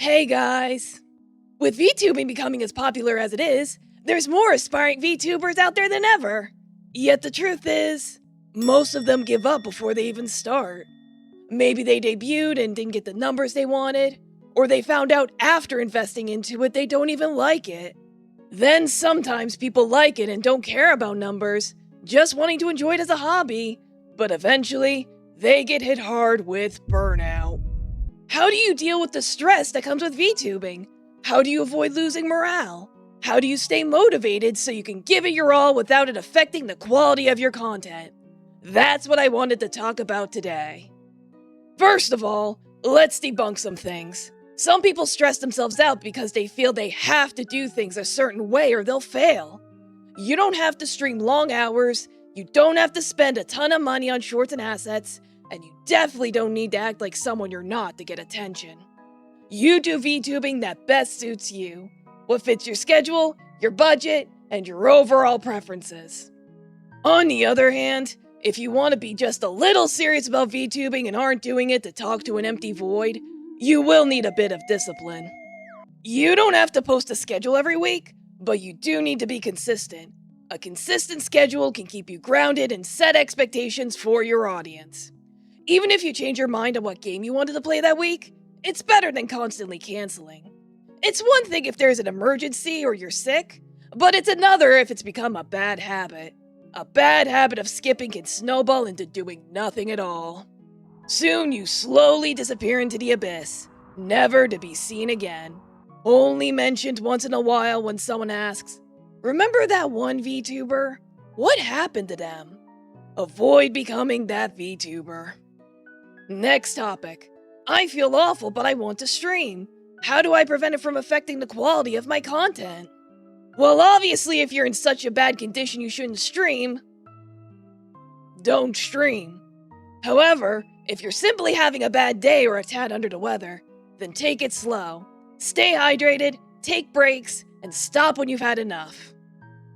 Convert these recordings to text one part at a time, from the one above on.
Hey guys! With VTubing becoming as popular as it is, there's more aspiring VTubers out there than ever. Yet the truth is, most of them give up before they even start. Maybe they debuted and didn't get the numbers they wanted, or they found out after investing into it they don't even like it. Then sometimes people like it and don't care about numbers, just wanting to enjoy it as a hobby, but eventually, they get hit hard with burnout. How do you deal with the stress that comes with VTubing? How do you avoid losing morale? How do you stay motivated so you can give it your all without it affecting the quality of your content? That's what I wanted to talk about today. First of all, let's debunk some things. Some people stress themselves out because they feel they have to do things a certain way or they'll fail. You don't have to stream long hours, you don't have to spend a ton of money on shorts and assets, and you definitely don't need to act like someone you're not to get attention. You do VTubing that best suits you, what fits your schedule, your budget, and your overall preferences. On the other hand, if you want to be just a little serious about VTubing and aren't doing it to talk to an empty void, you will need a bit of discipline. You don't have to post a schedule every week, but you do need to be consistent. A consistent schedule can keep you grounded and set expectations for your audience. Even if you change your mind on what game you wanted to play that week, it's better than constantly canceling. It's one thing if there's an emergency or you're sick, but it's another if it's become a bad habit. A bad habit of skipping can snowball into doing nothing at all. Soon you slowly disappear into the abyss, never to be seen again. Only mentioned once in a while when someone asks, "Remember that one VTuber? What happened to them?" Avoid becoming that VTuber. Next topic. I feel awful, but I want to stream. How do I prevent it from affecting the quality of my content? Well, obviously, if you're in such a bad condition you shouldn't stream, don't stream. However, if you're simply having a bad day or a tad under the weather, then take it slow. Stay hydrated, take breaks, and stop when you've had enough.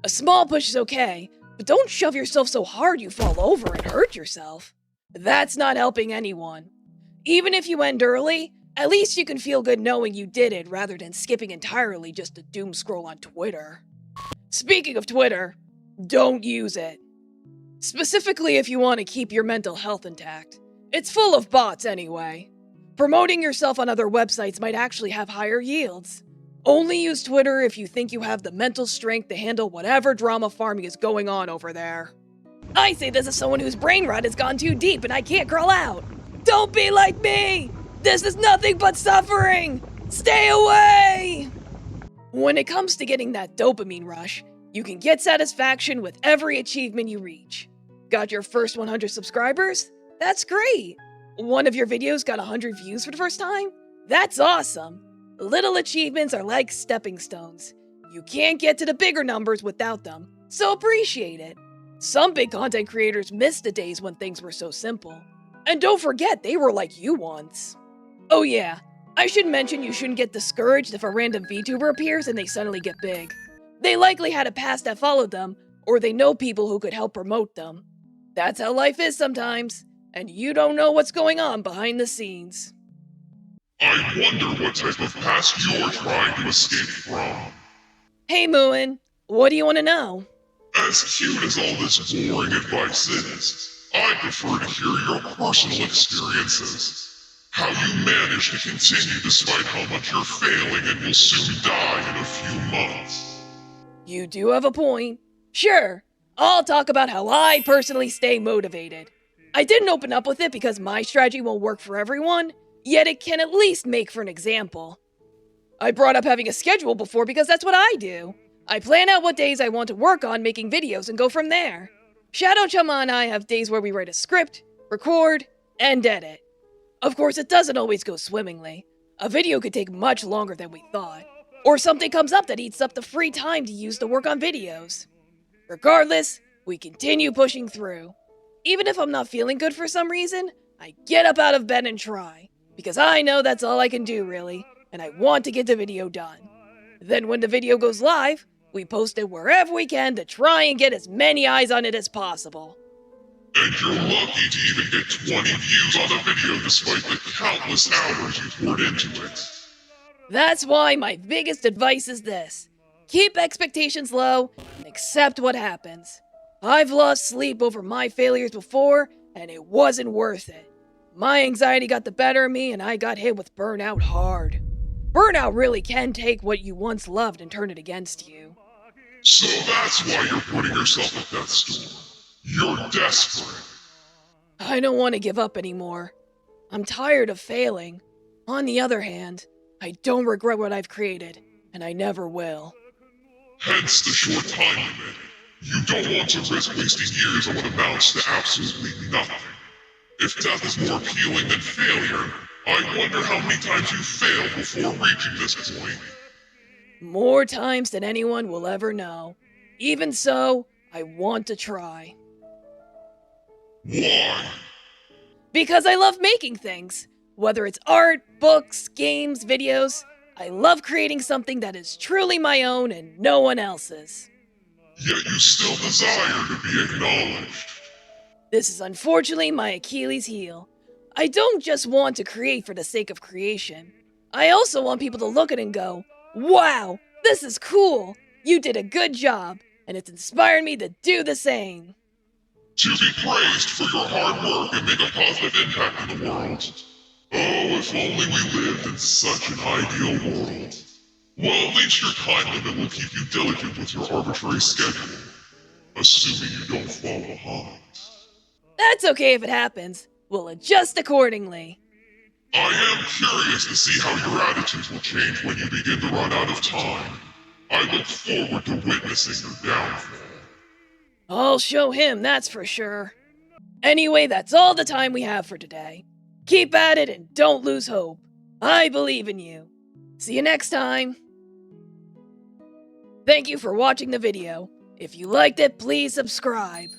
A small push is okay, but don't shove yourself so hard you fall over and hurt yourself. That's not helping anyone. Even if you end early, at least you can feel good knowing you did it rather than skipping entirely just to doom scroll on Twitter. Speaking of Twitter, don't use it. Specifically if you want to keep your mental health intact. It's full of bots anyway. Promoting yourself on other websites might actually have higher yields. Only use Twitter if you think you have the mental strength to handle whatever drama farming is going on over there. I say this as someone whose brain rot has gone too deep and I can't crawl out. Don't be like me! This is nothing but suffering! Stay away! When it comes to getting that dopamine rush, you can get satisfaction with every achievement you reach. Got your first 100 subscribers? That's great! One of your videos got 100 views for the first time? That's awesome! Little achievements are like stepping stones. You can't get to the bigger numbers without them, so appreciate it. Some big content creators missed the days when things were so simple. And don't forget, they were like you once. Oh yeah, I should mention you shouldn't get discouraged if a random VTuber appears and they suddenly get big. They likely had a past that followed them, or they know people who could help promote them. That's how life is sometimes, and you don't know what's going on behind the scenes. I wonder what type of past you're trying to escape from. Hey Moon, what do you want to know? As cute as all this boring advice is, I prefer to hear your personal experiences. How you manage to continue despite how much you're failing and will soon die in a few months. You do have a point. Sure, I'll talk about how I personally stay motivated. I didn't open up with it because my strategy won't work for everyone, yet it can at least make for an example. I brought up having a schedule before because that's what I do. I plan out what days I want to work on making videos and go from there. Shadow Chama and I have days where we write a script, record, and edit. Of course, it doesn't always go swimmingly. A video could take much longer than we thought. Or something comes up that eats up the free time to use to work on videos. Regardless, we continue pushing through. Even if I'm not feeling good for some reason, I get up out of bed and try. Because I know that's all I can do, really, and I want to get the video done. Then when the video goes live, we post it wherever we can to try and get as many eyes on it as possible. And you're lucky to even get 20 views on a video despite the countless hours you poured into it. That's why my biggest advice is this. Keep expectations low and accept what happens. I've lost sleep over my failures before, and it wasn't worth it. My anxiety got the better of me, and I got hit with burnout hard. Burnout really can take what you once loved and turn it against you. So that's why you're putting yourself at death's door. You're desperate. I don't want to give up anymore. I'm tired of failing. On the other hand, I don't regret what I've created, and I never will. Hence the short time limit. You don't want to risk wasting years on what amounts to absolutely nothing. If death is more appealing than failure, I wonder how many times you failed before reaching this point. More times than anyone will ever know. Even so, I want to try. Why? Because I love making things. Whether it's art, books, games, videos, I love creating something that is truly my own and no one else's. Yet you still desire to be acknowledged. This is unfortunately my Achilles heel. I don't just want to create for the sake of creation. I also want people to look at it and go, "Wow, this is cool! You did a good job, and it's inspired me to do the same." To be praised for your hard work and make a positive impact in the world. Oh, if only we lived in such an ideal world. Well, at least your time limit will keep you diligent with your arbitrary schedule. Assuming you don't fall behind. That's okay if it happens. We'll adjust accordingly. I am curious to see how your attitudes will change when you begin to run out of time. I look forward to witnessing your downfall. I'll show him, that's for sure. Anyway, that's all the time we have for today. Keep at it and don't lose hope. I believe in you. See you next time. Thank you for watching the video. If you liked it, please subscribe.